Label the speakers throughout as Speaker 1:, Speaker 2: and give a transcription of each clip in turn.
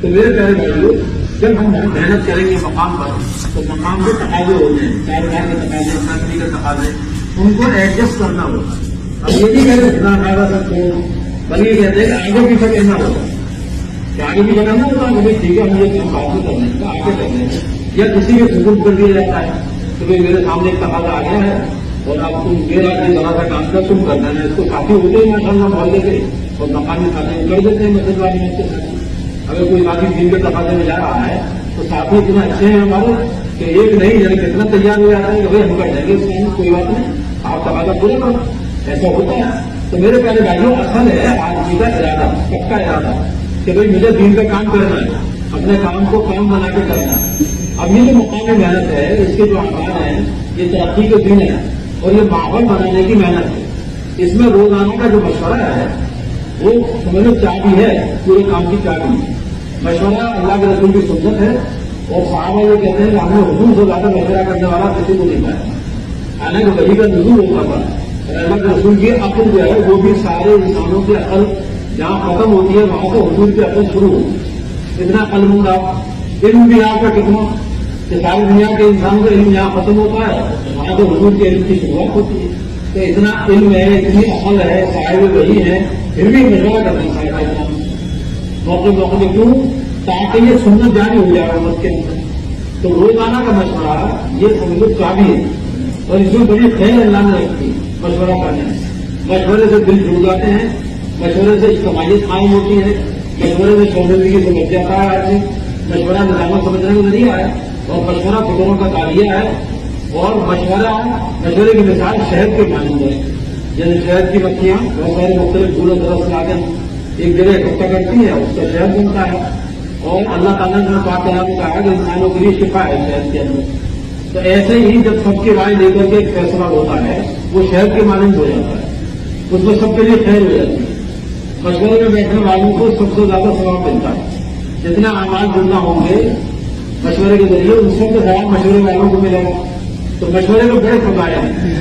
Speaker 1: تو میرے پیارے بھائیوں، جب ہم محنت کریں گے مقام پر تو مقام کے تقاضے ہوتے ہیں، کاروبار کے تقاضے، نوکری کے تقاضے، ان کو ایڈجسٹ کرنا ہوگا. اب یہ نہیں کہتے اتنا فائدہ سب کو، بلکہ یہ کہتے ہیں کہ آگے پیچھے کرنا ہوگا، کہ آگے پیچھے کرنا ہوگا کہ بھائی ٹھیک ہے ہم یہ کام حاصل کرنے کا آگے کرنے ہیں. یا کسی کے سبوت کر دیا جاتا ہے کہ بھائی میرے سامنے ایک تقاضا آ گیا ہے اور اب تم میرا یہ طرح کا کام کر تم کرنا ہے. اس کو کافی ہوتے ہیں ماشاء اللہ محلے کے اور مقامی کھاتے کر دیتے ہیں مسجد والے میں سے. اگر کوئی ساتھی دین کے تقاضے میں جا رہا ہے تو ساتھی اتنا اچھے ہیں ہمارے کہ ایک نہیں یعنی کتنا تیار ہو جاتا ہے کہ بھائی ہم کر دیں گے، اس میں کوئی بات نہیں، آپ تقاضا پورا کرو. ایسا ہوتا ہے. تو میرے پیارے بھائیوں، اصل ہے آدمی کا ارادہ، پکا ارادہ کہ بھائی مجھے دین کا کام کرنا ہے، اپنے کام کو کام بنا کے کرنا ہے. اب یہ جو مقامی محنت ہے، اس کے جو آکار ہیں، یہ ترقی کے دن ہے اور یہ ماحول بنانے کی محنت ہے. اس میں روزانہ کا جو مشورہ ہے وہ سمجھو چابی ہے پورے کام کی چابی. مشورہ اللہ کے رسول کی سنت ہے اور صحابہ یہ کہتے ہیں کہ ہم نے حضور سے زیادہ مشورہ کرنے والا کسی کو نہیں پایا. حالانکہ وہی کا نزول ہوتا تھا اور اللہ کے رسول کی عقل جو ہے وہ بھی سارے انسانوں کی عقل جہاں ختم ہوتی ہے وہاں سے حضور کی عقل شروع ہوتی ہے. اتنا عقل مند آپ علم بھی آپ کا کتنا کہ ساری دنیا کے انسانوں کا علم جہاں ختم ہوتا ہے وہاں تو حضور کے علم کی شروعات ہوتی ہے. تو اتنا علم ہے، اتنی عقل ہے، صاحب وہی ہے، پھر بھی مشورہ کرنا چاہیے موقع موقع میں. کیوں؟ تاکہ یہ سنت جاری ہو جائے امت کے اندر. تو روزانہ کا مشورہ یہ سمجھو چابی ہے اور اس میں بڑی خیر اللہ نے رکھی مشورہ کرنے میں. مشورے سے دل جڑ جاتے ہیں، مشورے سے اجتماعیت قائم ہوتی ہے، مشورے سے شوندگی سے بچ جاتا ہے آدمی. مشورہ نظام سمجھنے کا ذریعہ ہے اور مشورہ فکروں کا تعلیہ ہے. اور مشورے کی مثال شہد کے مانند ہے. جیسے شہد کی مکھیاں بہت سارے مختلف دور دراز سے آ کر ایک جگہ اکٹھا کرتی ہے، اس کا شہد بنتا ہے. اور اللہ تعالیٰ نے پاک کلام میں کہا کہ انسانوں کے لیے شفا ہے شہد کے اندر. تو ایسے ہی جب سب کی رائے لے کر کے ایک فیصلہ ہوتا ہے وہ شہد کے مانند ہو جاتا ہے، اس میں سب کے لیے خیر ہو جاتی ہے. مشورے میں بیٹھنے والوں کو سب سے زیادہ ثواب ملتا ہے. جتنے اعمال جڑنا ہوں گے مشورے کے ذریعے ان سب کے ثواب مشورے والوں کو ملے گا. تو مشورے میں بڑے فضائل ہیں.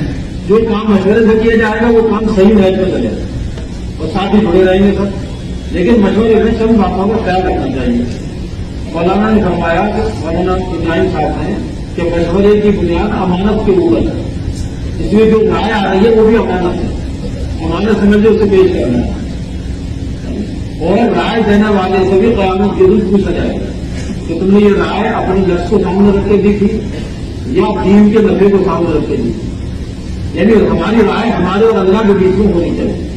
Speaker 1: جو کام مشورے سے کیا جائے گا وہ کام صحیح محض میں چلے گا اور ساتھ ہی جڑے رہیں گے سب. لیکن مشورے میں سب باتوں کا خیال رکھنا چاہیے. مولانا نے فرمایا کہ مولانا ابراہیم صاحب نے کہ مشورے کی بنیاد امانت کے اوپر ہے. اس میں جو رائے آ رہی ہے وہ بھی امانت ہے. امانت سمجھے اسے پیش کرنا ہے اور رائے دینے والے سے بھی قیامت کے روز پوچھا جائے گا کہ تم نے یہ رائے اپنے لفظ کو سامنے رکھ کے دی تھی یا دین کے نفے کو سامنے رکھ کے دی. یعنی ہماری رائے ہمارے اور اللہ کے بیچ میں ہونی چاہیے.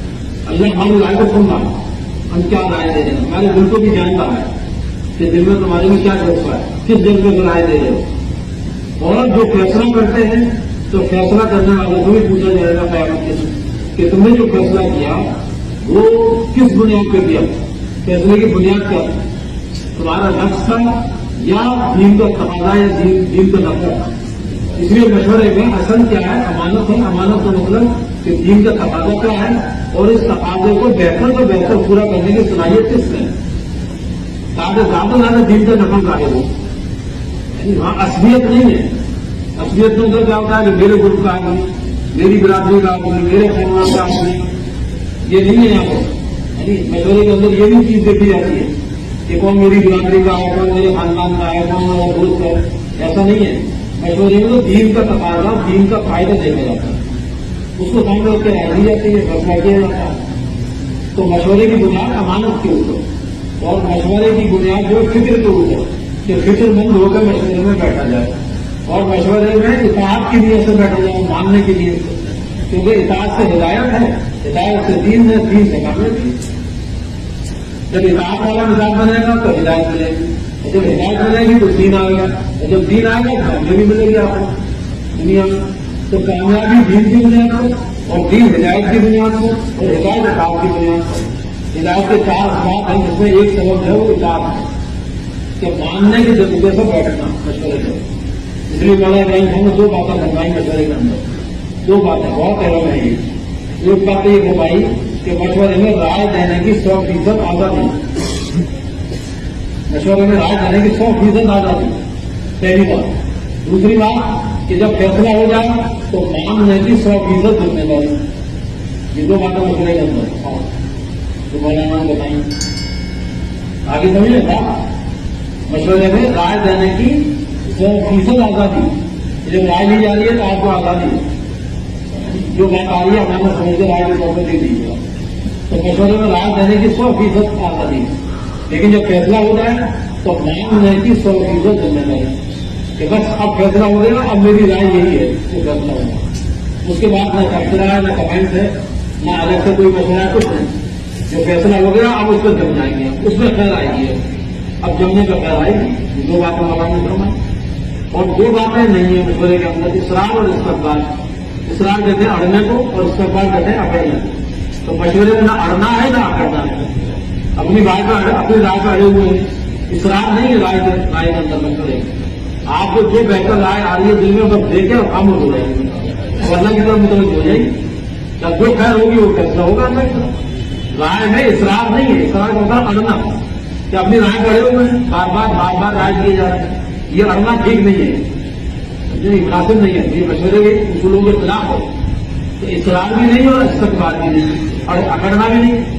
Speaker 1: اللہ ہماری رائے کو سن رہا ہے، ہم کیا رائے دے رہے ہیں، ہمارے دل کو بھی جانتا ہے کہ دل میں تمہارے میں کیا جذبہ ہے، کس جذبے میں رائے دے رہے ہو. اور جو فیصلہ کرتے ہیں تو فیصلہ کرنے والوں کو بھی پوچھا جائے گا قیامت کے دن کہ تم نے جو فیصلہ کیا وہ کس بنیاد پہ کیا، فیصلے کی بنیاد کیا تھا، تمہارا نفس تھا یا دین کا تقاضا یا دین کا نفع تھا. اس لیے مشورے میں اصل کیا ہے، امانت ہے. امانت کا مطلب کہ دین کا تقاضا کیا ہے اور اس تقاضے کو بہتر سے بہتر پورا کرنے کی صلاحیت کس میں تاکہ زیادہ سے زیادہ دین کا نفع ظاہر ہو. یعنی وہاں اصلیت نہیں ہے. اصلیت میں تو کیا ہوتا ہے کہ میرے گروپ کا آدمی، میری برادری کا آدمی، میرے خاندان کا آدمی، یہ نہیں ہے یہاں پر. یعنی مشورے کے اندر یہ بھی چیز دیکھی جاتی ہے کہ کون میری برادری کا ہے، کون میرے خاندان کا ہے، کون میرا دوست ہے. ایسا نہیں ہے. مشورے میں تو دین کا تقاضا، دین کا فائدہ دیکھا جاتا ہے، اس کو سامنے رکھ کے رائے دی جاتی ہے، فیصلہ کیا جاتا ہے. تو مشورے کی بنیاد امانت کے اوپر اور مشورے کی بنیاد جو فکر کے اوپر کہ فکر مند ہو کر مشورے میں بیٹھا جائے اور مشورے میں اطاعت کی نیت سے بیٹھا جائے، ماننے کی نیت سے. کیونکہ اطاعت سے ہدایت ہے، ہدایت سے دین ہے، دین سے کامیابی ہے. جب اطاعت والا مزاج بنے گا تو ہدایت ملے گی، جب ہدایت ملے گی تو دین آئے گا، اور جب دین آئے گا تو کامیابی ملے گی آپ کو دنیا میں. تو کامیابی دین کی بنیاد پر اور دین ہدایت کی بنیاد پر اور ہدایت اطاعت کی بنیاد پر. ہدایت کے 4 اسباب ہیں جس میں ایک سبب ہے وہ اطاعت ہے کہ ماننے کے جذبے سے بیٹھنا مشورے سے. اس لیے مولانا ابراہیم صاحب نے 2 باتیں بنوائی مشورے کے اندر. 2 باتیں بہت اہم ہیں. ایک بات یہ بتائی کہ مشورے میں رائے دینے کی 100% آزادی. مشورے میں رائے دینے کی 100% آزادی پہلی بات. دوسری بات کہ جب فیصلہ ہو جائے تو ماننے کی 100% ذمہ داری. یہ 2 باتیں مشورے کے اندر جو مولانا نے بتائیں. آگے سمجھے گا مشورے میں رائے دینے کی 100% آزادی. جب رائے لی جا رہی ہے تو آپ کو آزادی ہے، جو بات آ رہی ہے ہمیں سمجھ کے رائے کے طور پر دے دیجیے گا. تو مشورے میں رائے دینے کی 100% آزادی ہے، لیکن جب فیصلہ ہو جائے تو ماننے کی 100% ذمہ داری کہ بس اب فیصلہ ہو گیا، اب میری رائے یہی ہے کہ فیصلہ ہوگا. اس کے بعد نہ تبصرہ ہے، نہ کمنٹ ہے، نہ الگ سے کوئی مشورہ ہے، کچھ نہیں. جو فیصلہ ہو گیا اب اس پہ جم جائیں گے، اس میں خیر آئے گی. اب جمنے کا خیر آئے گی. 2 باتیں مولانا فرمائیں. اور 2 باتیں نہیں ہیں مشورے کے اندر، اصرار اور استقبال. اصرار کہتے ہیں اڑنے کو اور استقبال کہتے ہیں اکڑنے کو. تو مشورے میں نہ اڑنا ہے نہ اکڑنا ہے. اپنی رائے پہ اڑے ہوئے ہیں. اصرار نہیں ہے رائے کے اندر مشورے. آپ کو جو بہتر رائے آ رہی ہے دل میں بس دیکھے اور خاموش ہو جائے گی اور اللہ کی طرف متوجہ ہو جائے گی. جب جو خیر ہوگی وہ فیصلہ ہوگا اللہ کی طرف. رائے میں اصرار نہیں ہے. اصرار ہوگا اڑنا کہ اپنی رائے پہ اڑے ہوئے ہیں، بار بار رائے دیے جا رہے ہیں. یہ اڑنا ٹھیک نہیں ہے، مناسب نہیں ہے. یہ مشورے کے اصولوں کے خلاف ہے. تو اصرار بھی نہیں اور استقبال بھی نہیں اور اکڑنا بھی نہیں.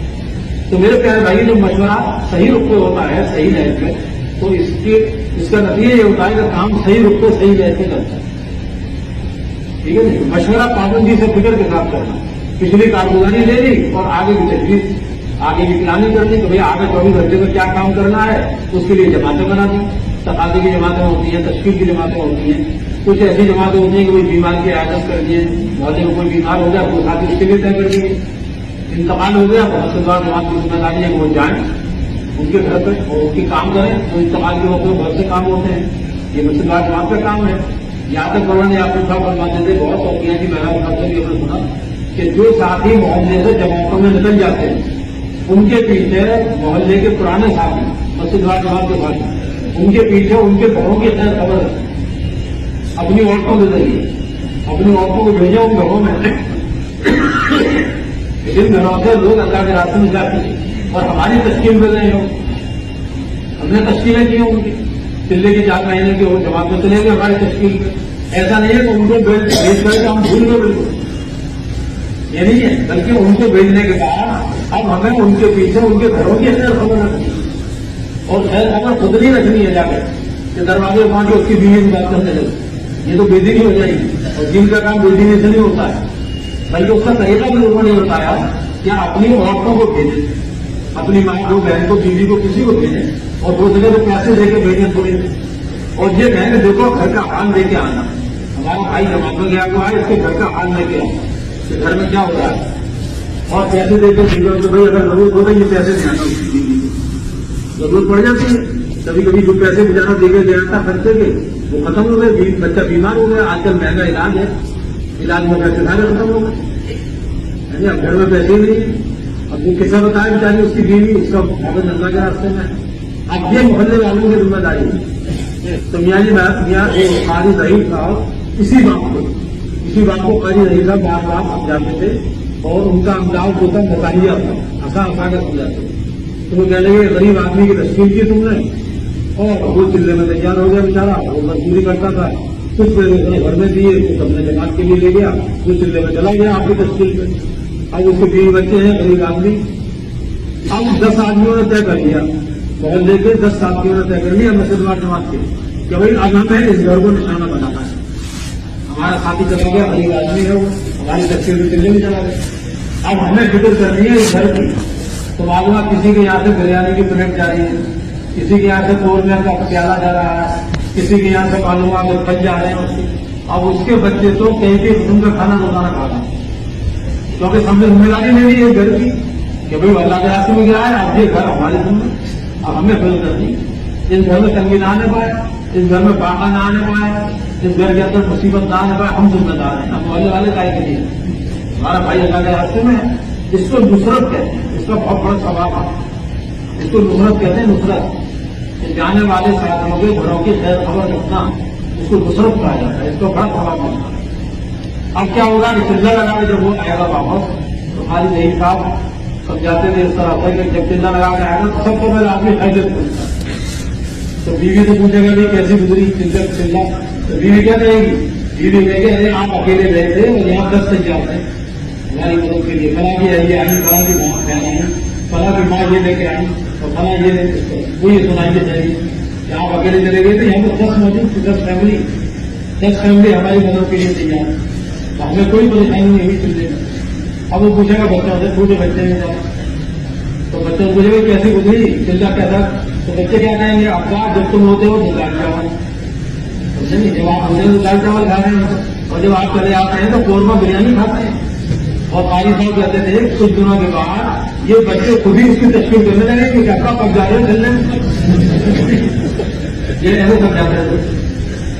Speaker 1: تو میرے پیارے بھائی جو مشورہ صحیح رخ پہ ہوتا ہے، صحیح لہر پہ، تو اس کا نتیجہ یہ ہوتا ہے کہ کام صحیح رخ پہ صحیح لہر پہ کرتا ہے. ٹھیک ہے نا. مشورہ پابندی سے فکر کے ساتھ کرنا. پچھلی کارگزاری لے لی اور آگے کی تجویز، آگے کی پلاننگ کرنی کہ بھائی آگے 24 گھنٹے میں کیا کام کرنا ہے. اس کے لیے جماعتیں بنا دی. تقاضے کی جماعتیں ہوتی ہیں، تشکیل کی جماعتیں ہوتی ہیں. کچھ ایسی جماعتیں ہوتی ہیں کہ کوئی بیمار کی عیادت کر دیے، محلے میں کوئی بیمار ہو گیا تو ساتھ اس کے لیے طے کر دیے. انتقال ہو گیا تو اس کے بعد جماعت کی ذمہ داری ہے کہ وہ جائیں ان کے گھر پہ اور ان کی کام کریں. تو انتقال کے وقت میں بہت سے کام ہوتے ہیں. یہ مسجد جماعت کا کام ہے. یہاں تک مولانا یعقوب صاحب فرماتے تھے، بہت شوقیہ کی محراب کرتے ہوئے ہم نے سنا کہ جو ساتھی محلے سے جماعتوں میں نکل جاتے ہیں ان کے پیچھے محلے کے پرانے ساتھی مسجد جماعت کے ساتھ ان کے پیچھے ان کے گھروں کی خیر خبر ہے. اپنی عورتوں کے ذریعے اپنی عورتوں کو بھیجا ان گھروں میں. جن گھروں سے لوگ اللہ کے راستے میں جاتے ہیں اور ہماری تشکیل میں گئے ہوں، ہم نے تشکیلیں کی ان کی چلے کی 4 مہینے کی وہ جماعت میں چلے گئے ہماری تشکیل میں. ایسا نہیں ہے کہ ان کو بھیج کر کے ہم بھول گئے. بالکل یہ نہیں ہے، بلکہ ان کو بھیجنے کے بعد اب ہمیں ان کے پیچھے ان کے گھروں کی خیر خبر رکھنی ہے. اور خیر خبر خود نہیں رکھنی ہے جا کر کہ دروازے وہاں کے اس کی بیوی کی بات کرتے رہے. یہ تو بے دینی ہو جائے گی. اور جن کا کام بے دینی سے نہیں ہوتا ہے، بلکہ اس کا طریقہ بھی لوگوں نے بتایا کہ اپنی عورتوں کو بھیجیں، اپنی ماں کو، بہن کو، بیوی کو، کسی کو بھیجیں اور وہ جگہ تو پیسے دے کے بھیجیں تھوڑے اور یہ کہیں کہ دیکھو گھر کا حال لے کے آنا. ہمارا بھائی جماعت میں گیا ہوا ہے، اس کے گھر کا حال لے کے آنا کہ گھر میں کیا ہو رہا ہے اور پیسے دے کے بھیجو. تو بھائی اگر ضرورت ہو رہی ہے پیسے نہیں آنا، اس کی بیوی کو ضرورت پڑ جاتی ہے. کبھی کبھی جو پیسے بچانا دے کے گیا تھا خرچے کے وہ ختم ہو گئے. بچہ بیمار ہو گیا. آج کل مہنگا علاج ہے، علاج میں پیسے سارے ختم ہو گئے. اب گھر میں پیسے نہیں. اب وہ کیسا بتایا بیچاری اس کی بیوی اس کا بھاگن اللہ کے راستے میں. اب یہ محلے والوں کی ذمہ داری ہے. تو میاں جی قاری ظہیر صاحب اسی بات کو قاری ظہیر صاحب بار بار سمجھاتے تھے اور ان کا انداز ہوتا مطالعہ تھا، ہنسا کر سمجھاتے. تو وہ کہہ لگے غریب آدمی کی تشکیل کی تم نے اور وہ چلے میں تیار ہو گیا بیچارا. وہ مزدوری کرتا تھا، کچھ پیسے گھر میں دیے، کچھ اپنے جماعت کے لیے لے گیا، وہ چلے میں چلا گیا آپ کی تشکیل میں. اب اس کے 20 بچے ہیں غریب آدمی. اب 10 آدمیوں نے طے کر لیا، محلے کے 10 ساتھیوں نے طے کر لیا مسجد جماعت کے کہ بھائی اب ہمیں اس گھر کو نشانہ بنانا ہے. ہمارا ساتھی چلا گیا، غریب آدمی ہے وہ، ہماری تشکیل میں چلے میں چلا گیا. اب ہمیں فکر کرنی ہے اس گھر کی. تو معلوم ہے کسی کے یہاں سے بریانی کی پلیٹ جا رہی ہے، کسی کے یہاں سے کورنر کا پیالہ جا رہا ہے، کسی کے یہاں سے معلوم ہے پھل جا رہے ہیں. اب اس کے بچے تو کہیں بھی قسم کا کھانا روزانہ کھا رہے ہیں کیونکہ ہم نے ذمہ داری لے لی ہے گھر کی کہ بھائی اللہ کے راستے میں گیا ہے. اب یہ گھر ہمارے ذمہ، اب ہمیں فل کرنی. اس گھر میں تنگی نہ آنے پائے، اس گھر میں پاکا نہ آنے پائے، اس گھر کے اندر مصیبت نہ آنے پائے. ہم ذمہ دار ہیں. ہم محلے والے کائے کے لیے ہمارا بھائی اللہ کے راستے میں ہے. اس کو نصرت کہتے ہیں. اس کا بہت بڑا ثواب ہے. اس کو نصرت کہتے ہیں. نصرت جانے والے ساتھیوں کے گھروں کی خیر خبر رکھنا، اس کو نصرت کہا جاتا ہے. اس کو بڑا ثواب ملتا ہے. اب کیا ہوگا کہ چلہ لگا کے جب وہ آئے گا واپس تو ہماری ظہیر صاحب سمجھاتے تھے اس طرح سے کہ جب چلہ لگا کے آئے گا تو سب کو میرے آدمی حیثیت پوچھتا ہے. تو بیوی سے پوچھے گا بھی کیسی گزری چلہ، تو بیوی کیا کہے گی؟ بیوی کہے گی ارے آپ اکیلے گئے تھے اور یہاں 10 تک جاتے ہیں ہماری مدد کے لیے. کرا کے آئیے، آئیے کرا کے وہاں کہنا ہے فلاں کی ماں یہ لے کے آئی اور فلاں یہ وہ یہ سنائیے چاہیے کہ آپ اکیلے چلے گئے تھے. یہاں پر 10 موجود 10 فیملی ہماری مدد کے لیے تیار. تو ہمیں کوئی پریشانی نہیں ہوئی چلنے میں. اب وہ پوچھے گا بچہ سے پوچھے بچے نے جاؤ تو بچے کو پوچھے گا کیسے گزری چلتا کیسا. تو بچے کیا کہیں گے اب جب تم ہوتے ہو تو دال چاول جب آپ ہوتے ہیں تو دال چاول کھا رہے ہیں اور جب آپ چلے آتے ہیں تو قورمہ بریانی کھاتے ہیں. اور قاری صاحب کہتے تھے کچھ دنوں کے بعد یہ بچے خود ہی اس کی تشکیل کرنے لگے کہ کیسا پک جا رہے ہیں چلنے میں. یہ ایسے سب جاتے ہیں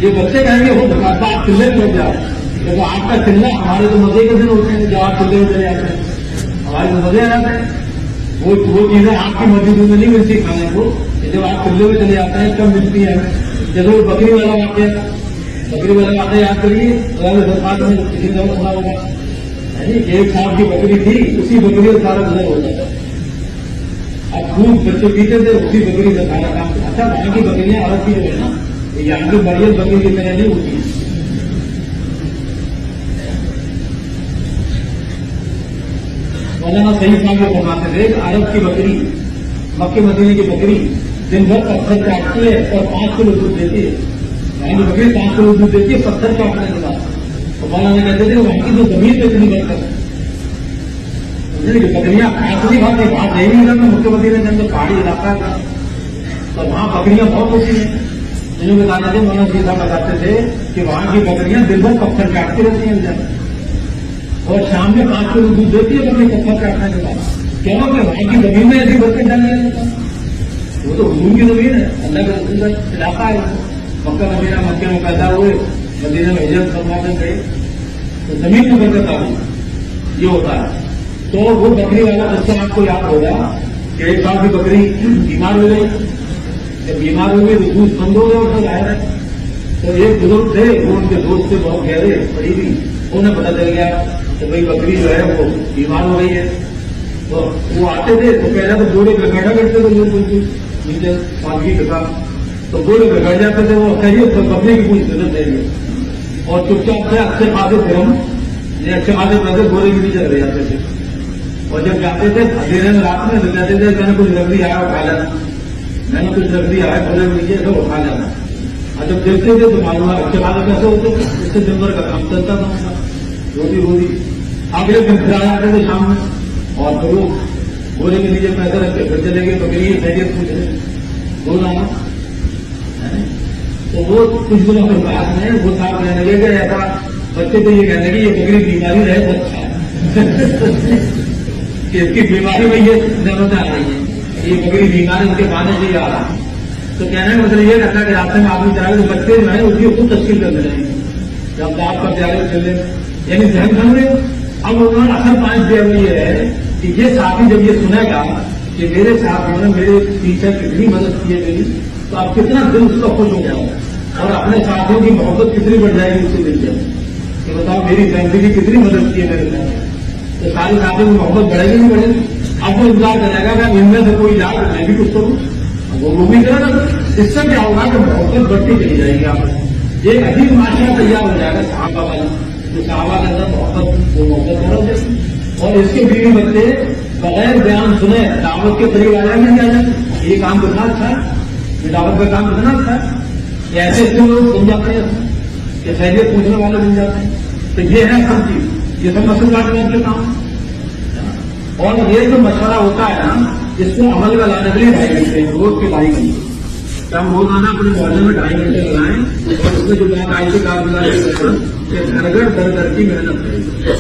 Speaker 1: یہ بچے کہیں گے وہ آپ چلے میں لگ جاؤ. دیکھو آپ کا چلنا ہمارے تو مزے کے دن ہوتے ہیں جب آپ چلے میں چلے جاتے ہیں ہمارے تو مزے آ جاتے ہیں. وہ چیزیں آپ کی مسجدوں میں نہیں ملتی کھانے کو. جب آپ چلے میں چلے جاتے ہیں کب ملتی ہے. جیسے وہ بکری والا واقعہ یاد کریے سرکار میں کسی طرح سنا ہوگا. ایک صاحب کی بکری تھی اسی بکری سے سارا گزر ہو جاتا. اب خوب بچے پیتے تھے اسی بکری سے سارا کام. اچھا وہاں کی بکریاں عرب کی جو ہے نا یہاں کی بڑھیا بکری کی طرح نہیں ہوتی. مولانا صحیح صاحب کو فرماتے تھے عرب کی بکری مکے مدینے کی بکری دن بھر پتھر کاٹتی ہے اور 5 کلو دودھ دیتی ہے. وہاں کی بکری 5 کلو دودھ دیتی ہے پتھر کاٹنے کے بعد. تو مولانا کہتے تھے وہاں کی جو زمین پہ اتنی برکت ہے. بکریاں گھاس نہیں کھاتی گھاس نہیں ملا میں مکے مدینے کے اندر پہاڑی علاقہ تھا تو وہاں بکریاں بہت ہوتی ہیں. جنہوں نے بتاتے تھے مولانا جی صاحب بتاتے تھے کہ وہاں کی بکریاں دن بھر پتھر کاٹتی رہتی ہیں اور شام میں 5 کلو دودھ دیتی ہے بکری پتھر کاٹنے کے بعد. کیوں کہ وہاں کی زمین میں ایسی برکت ڈالنے لگتا. وہ تو حضور کی زمین ہے اللہ کا رسول کا علاقہ ہے. مکہ مدینہ مکے میں پیدا ہوئے مدینہ میں ہجرت فرما کر گئے تو زمین میں برکت آ گئی. یہ ہوتا ہے. تو وہ بکری والا قصہ آپ کو یاد ہوگا کہ ایک سال کی بکری بیمار ہو گئی. جب بیمار ہو گئی تو دودھ بند ہو گیا اس کا ظاہر ہے. تو ایک بزرگ تھے وہ ان کے دوست سے بہت گہرے قریبی انہیں پتا چل گیا کہ بھائی بکری جو ہے وہ بیمار ہو گئی ہے. تو وہ آتے تھے تو پہلے تو بوڑھے پہ بیٹھا کرتے تھے نیچے سادگی کے ساتھ. تو بوڑھے پہ بیٹھ جاتے تھے وہ کہیے تو بکری کی کوئی ضرورت نہیں ہے اور چپ چاپ سے اچھے خاصے تھے ہم اچھے خاصے پیسے بوڑھے کے نیچے رہ جاتے تھے. اور جب جاتے تھے اندھیرے میں رات میں تو کہتے تھے میں نے کچھ لکڑی آیا اٹھا لینا. میں نے کچھ لکڑی آیا بوڑھے کے نیچے تو اٹھا لینا. اور جب دیکھتے تھے تو معلوم اچھے خاصے پیسے ہوتے اس سے دن بھر کا کام چلتا تھا روزی اگلے دن پھر آ جاتے تھے شام میں اور پھر وہ بوڑھے کے نیچے پیسے رکھتے پھر چلے گئے بکری خیریت پوچھ رہے روزانہ. تو وہ کچھ دنوں کے بعد میں وہ صاحب کہنے لگے کہ ایسا بچے تو یہ کہنے لگے یہ بکری بیماری رہے تو اچھا ہے کہ اس کی بیماری میں یہ ضرورت آ رہی ہے یہ بکری بیماری اس کے کھانے سے ہی آ رہا ہے. تو کہنے کا مطلب یہ رکھا کہ راستے میں آدمی چاہے تو بچے جو ہیں اس کی خود تشکیل کرنے رہے ہیں جب آپ کا پیارے چلے یعنی ذہن سمجھے. اب انہوں نے اصل پوائنٹ دیا وہ یہ ہے کہ یہ ساتھی جب یہ سنے گا کہ میرے ساتھیوں نے میرے پیچھے کتنی مدد کی ہے میری تو آپ کتنا دل اس کا خوش ہو جائے گا اور اپنے ساتھیوں کی محبت کتنی بڑھ جائے گی اس سے مل جائے کہ بتاؤ میری فیملی کی کتنی مدد کی ہے میرے ساتھ. تو سارے ساتھیوں کی محبت بڑھے گی نہیں بڑھے گی. اب وہ انتظار کرے گا کہ ان میں سے کوئی جائے میں بھی کچھ کروں وہ بھی کرے گا. اس سے کیا ہوگا کہ محبت بڑھتی چلی جائے گی. آپ یہ عجیب معاشرہ تیار ہو جائے گا صحابہ والا جو صحابہ کے اندر محبت وہ محبت کرو گے اور اس کے بیوی بچے بغیر بیان سنے دعوت کے قریب آ جائیں گے. کیا جائیں یہ کام کتنا اچھا ہے یہ دعوت کا کام کتنا اچھا ہے. ایسے ایسے لوگ بن جاتے ہیں کہ خیریت پوچھنے والے بن جاتے ہیں. تو یہ ہے سب چیز یہ سب مسئلہ کاٹنے کے کام. اور یہ جو مشورہ ہوتا ہے نا اس کو عمل میں لانے کے لیے 2.5 گھنٹے روز کے 2.5 گھنٹے ہم روزانہ اپنے محلے میں 2.5 گھنٹے لگائیں اور اس میں جو بات آئی تھی کارگزاری کہ گھر گھر در در کی محنت کریں.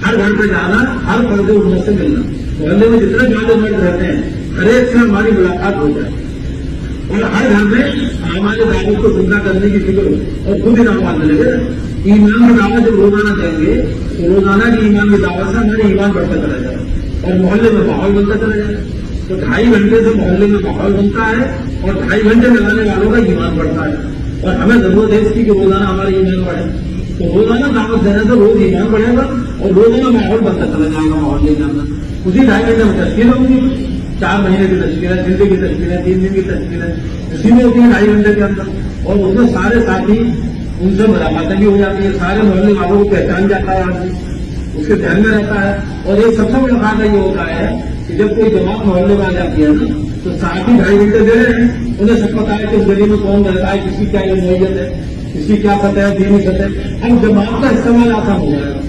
Speaker 1: ہر گھر پہ جانا ہر فرد انہیں سے ملنا. محلے میں جتنے زیادہ مرد رہتے ہیں ہر ایک سے ہماری ملاقات ہو جائے اور ہر گھر میں ہمارے دعوت کو زندہ کرنے کی فکر ہو اور خود ہی نام باندھنے لگے. ایمان کی دعوت جب روزانہ دیں گے تو روزانہ کی ایمان کی دعوت سے ہمارے ایمان بڑھتا چلا جائے اور محلے میں ماحول بنتا چلا جائے. تو 2.5 گھنٹے سے محلے میں ماحول بنتا ہے اور 2.5 گھنٹے لگانے والوں کا ایمان بڑھتا ہے اور ہمیں ضرورت ہے اس کی کہ روزانہ ہمارا ایمان بڑھے. تو روزانہ دعوت دینے سے روز ایمان بڑھے گا اور روزانہ ماحول بنتا چلا جائے گا. ماحول کے اندر اسی 2.5 گھنٹے میں تشکیل ہوگی. 4 مہینے کی تشکیل ہے, دن کی تشکیل ہے, 3 دن کی تشکیل ہے, اسی میں ہوتی ہے 2.5 گھنٹے کے اندر. اور اس میں سارے ساتھی ان سے ملاقاتیں بھی ہو جاتی ہے. سارے محلے والوں کو پہچان جاتا ہے آدمی اس کے دھیان میں رہتا ہے. اور ایک سب سے بڑا فائدہ یہ ہوتا ہے کہ جب کوئی جماعت محلے میں آ جاتی ہے نا تو ساتھ ہی 2.5 گھنٹے دے رہے ہیں. انہیں سب پتا ہے کہ اس گلی میں کون رہتا ہے, کس کی کیا نوعیت ہے, کس کی کیا سطح ہے, دینی سطح. اب جماعت کا استعمال آسان ہو جائے گا.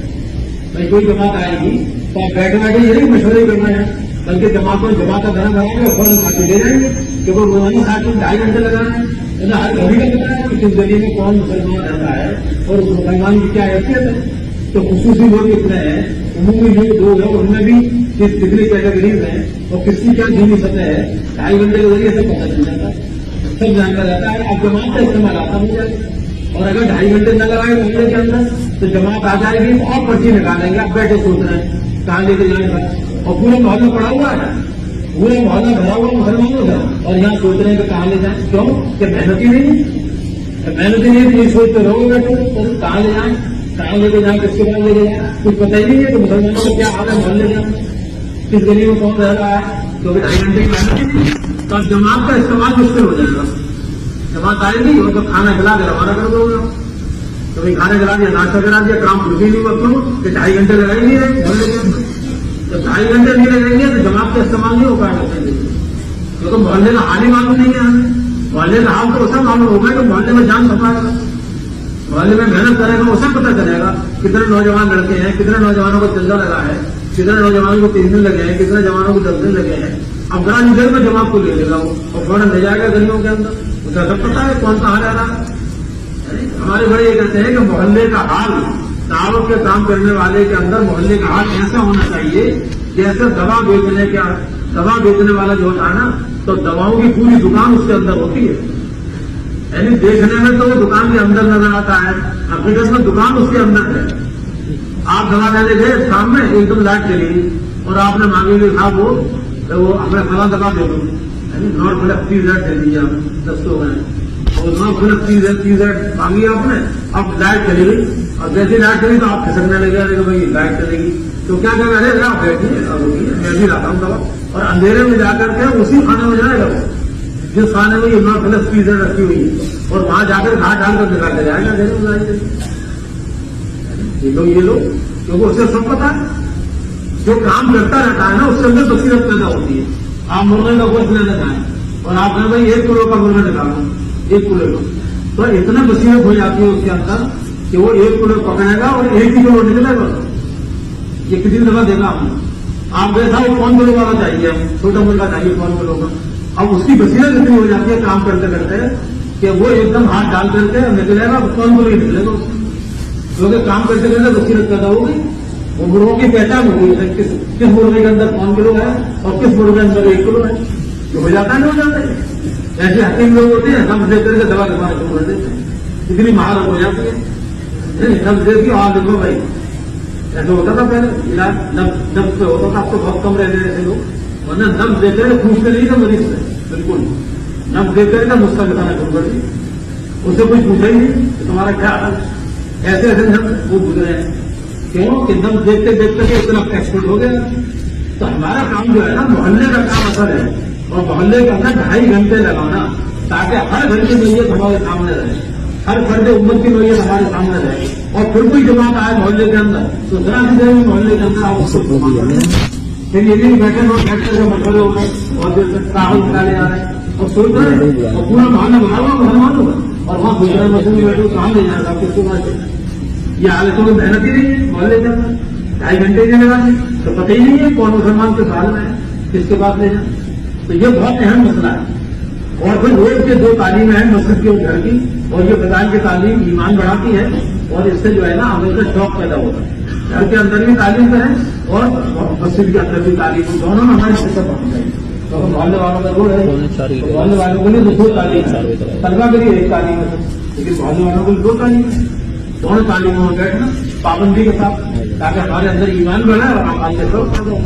Speaker 1: بھائی کوئی جماعت آئے گی تو آپ بیٹھے بیٹھے یہ نہیں مشورے کرنا ہے, بلکہ جماعت کا گھر لگائیں گے اور فوراً کھا کے دے جائیں گے کہ وہ روزانہ ساتھ میں 2.5 گھنٹے لگانا ہے. انہیں ہر گھڑی کا پتا ہے کہ کس گلی میں کون مسلمان رہتا ہے اور اس مسلمان کی کیا حیثیت ہے. تو خصوصی لوگ اتنے ہیں, عمومی لوگ ہیں, ان میں بھی کس کتنی کیٹیگریز ہیں اور کس کی کیا دینی سطح ہے, 2.5 گھنٹے کے ذریعے سے پتہ چل جاتا ہے, سب جانتا رہتا ہے. اب جماعت کا استعمال آسان ہو جائے گا. اور اگر 2.5 گھنٹے نہ لگائے محلے کے اندر تو جماعت آ جائے گی اور پرچی نکالیں گے. آپ بیٹھے سوچ رہے ہیں کہاں لے کے جائیں گا, اور پورا محلہ پڑا ہوا ہے, پورا محلہ بھرا ہوا مسلمانوں کا, اور یہاں سوچ رہے ہیں کہ کہاں لے جائیں. کیوں کہ محنت ہی نہیں, محنت ہی نہیں, تو یہ سوچتے رہو گے بیٹھے کہاں لے جائیں, کہاں لے کے جائیں, کس کے بعد لے کے جائیں. کچھ پتہ ہی نہیں ہے کہ مسلمانوں کو کیا حال ہے, محلے جائیں کس گلی میں کون رہ رہا ہے, کیونکہ 2.5 گھنٹے کی محنت نہیں. تو اب جماعت کا استعمال مشکل ہو جائے گا. جماعت آئے گی اور تو کھانا کھلا کے روانہ کر دو گے. تو بھائی کھانا کھلا دیا, ناشتہ کرا دیا, کام پھر بھی نہیں وقت کہ 2.5 گھنٹے لگائیں گے محلے کے اندر. جب 2.5 گھنٹے نہیں لگیں گے تو جماعت کا استعمال نہیں ہو پائے گا, کیونکہ محلے کا حال ہی معلوم نہیں ہے ہمیں. محلے کا حال تو اسے معلوم ہوگا کہ محلے میں جان چھپائے گا, محلے میں محنت کرے گا, اسے پتہ چلے گا کتنے نوجوان لڑکے ہیں, کتنے نوجوانوں کو چندہ لگا ہے, کتنے نوجوانوں کو 3 دن لگے ہیں, کتنے جوانوں کو 10 دن لگے ہیں. اب گرا دیر میں جماعت کو لے لے گا اور فوراً لے جائے گا گلیوں کے اندر. اسے سب پتا ہے کون کہاں جا رہا ہے. ہمارے بڑے یہ کہتے ہیں کہ محلے کا حال, دعوت کے کام کرنے والے کے اندر محلے کا حال ایسا ہونا چاہیے جیسے دوا بیچنے والا جو ہوتا ہے نا, تو دواؤں کی پوری دکان اس کے اندر ہوتی ہے. یعنی دیکھنے میں تو وہ دکان کے اندر نظر آتا ہے, حقیقت میں دکان اس کے اندر ہے. آپ دوا لینے گئے, سامنے ایک دم لائٹ چلی اور آپ نے مانگی کہ صاحب وہ ہمیں فلاں دوا دے دوں, یعنی نارتھ فلک 30 دے دیجیے آپ, 10 ہو گئے, اور نارتھ فلک 30 مانگی آپ نے. اب لائٹ چلی گئی اور جیسی لائٹ چلی تو آپ کھسکنے لگے کہ بھائی لائٹ چلے گی تو کیا کہنا ہے, آپ بیٹھیے میں بھی لاتا ہوں دوا. اور اندھیرے میں جا کر کے اسی کھانے میں جائے گا وہ, جس کھانے میں یہ نارتھ فلک 30 رکھی ہوئی ہے, اور وہاں جا کر گھاٹ ڈال کر دکھا کے جائے گا. یہ لوگ کیونکہ اسے سب پتا ہے, جو کام کرتا رہتا ہے نا اس کے اندر بصیرت پیدا ہوتی ہے. آپ مرغے کا گوشت لینا چاہیں اور آپ کہیں بھائی 1 کلو کا مرغا نکالو, 1 کلو کا, تو اتنا بصیرت ہو جاتی ہے اس کے اندر کہ وہ 1 کلو پکڑے گا اور 1 ہی کلو نکلے گا. یہ کتنی دفعہ دیکھا ہم نے. آپ جیسا وہ کون کلو والا چاہیے, چھوٹا مرغا چاہیے کون کلو کا. اب اس کی بصیرت اتنی ہو جاتی ہے کام کرتے کرتے کہ وہ ایک دم ہاتھ ڈال کر کے نکلے گا, کون کلو ہی نکلے گا, کیونکہ کام کرتے کرتے بصیرت پیدا ہو گئی. وہ مرغوں کی پہچان ہو گئی کس مرغے کے اندر کون کلو ہے اور کس مرغے کے اندر 1 کلو ہے. جو ہو جاتا ہے نہیں ہو جاتا ہے. ایسے حکیم لوگ ہوتے ہیں, سب دے کر کے دوا دکھانا شروع کر دیتے ہیں, اتنی مہارت ہو جاتی ہے. سب دے کی ہاں دیکھو بھائی, ایسا ہوتا تھا پہلے علاج نبز پہ ہوتا تھا. اب تو بہت کم رہ گئے ایسے لوگ, ورنہ نبز دے کر پوچھتے نہیں تھے مریض سے, بالکل نبز دے کر کا نسخہ بتانا شروع کر دی. اسے کچھ پوچھا ہی نہیں کہ تمہارا کیا حال ہے. ایسے ایسے نبز وہ گزرے ہیں. کیوں کہ نبز دیکھتے دیکھتے اتنا ایکسپرٹ ہو گیا. تو ہمارا کام جو ہے نا محلے کا کام اثر ہے, اور محلے کے اندر 2.5 گھنٹے لگانا تاکہ ہر گھر کی نوعیت ہمارے سامنے رہے, ہر فرد امت کی نوعیت ہمارے سامنے رہے. اور پھر کوئی جماعت آئے محلے کے اندر تو ذرا سی دیر میں محلے کے اندر آپ اس کو پھر یہ بھی بیٹھے اور بیٹھ کر کے مشورے ہو گئے اور کاغذ نکالے جا رہے ہیں اور سوچ رہے ہیں, اور پورا محلہ بنا ہوا مسلمانوں کا, اور وہاں دوسرے مسلم بیٹھے کہاں لے جانا آپ کس کو بات ہے. یہ حالتوں میں محنت ہی نہیں ہے محلے کے اندر, 2.5 گھنٹے ہی لگا دی تو پتہ ہی نہیں ہے کون مسلمان کے سال میں ہے, کس کے بعد لے جائیں. تو یہ بہت اہم مسئلہ ہے. اور پھر روز کے 2 تعلیمیں ہیں, مسجد کی اور گھر کی, اور یہ فضائل کی تعلیم ایمان بڑھاتی ہے, اور اس سے جو ہے نا ہمیں کا شوق پیدا ہوتا ہے. گھر کے اندر بھی تعلیم کریں اور مسجد کے اندر بھی تعلیم, دونوں میں ہماری شکست ہونا چاہیے. تو محلے والوں کا رول ہے, محلے والوں کے لیے 2 تعلیم ہے, طلبا کے لیے 1 تعلیم ہے, لیکن محلے والوں کے لیے 2 تعلیم ہے. دونوں تعلیموں میں بیٹھنا پابندی کے ساتھ تاکہ ہمارے اندر ایمان بڑھے اور ہم کے شوق پیدا ہو.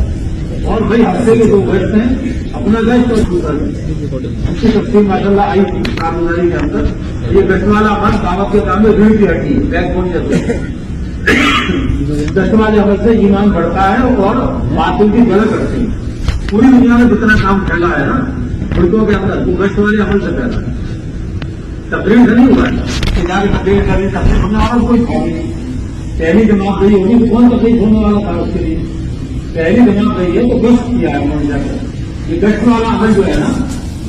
Speaker 1: اور بھائی ہفتے کے 2 گیسٹ ہیں, اپنا گیسٹ اور دوسرا گیسٹ. اس کی تقسیم ماشاء اللہ آئی تھی کارگزاری کے اندر. یہ گیسٹ والا عمل دعوت کے کام میں ریڑھ کی ہڈی ہے, بیک بون جیسے. گیسٹ والے عمل سے ایمان بڑھتا ہے اور باطل کی جگہ کرتے ہیں. پوری دنیا میں جتنا کام پھیلا ہے نا ملکوں کے اندر, وہ گیسٹ والے عمل سے پھیلا ہے. تقریر سے نہیں ہوا کہ جا کے تقریر کریں, تقریر ہونے والا کوئی کام نہیں. پہلی جماعت نہیں ہوگی تو کون تقریر ہونے والا تھا اس کے لیے. پہلی جماعت رہی ہے تو گشت کیا ہے انہوں نے جا کر. یہ گشت والا عمل جو ہے نا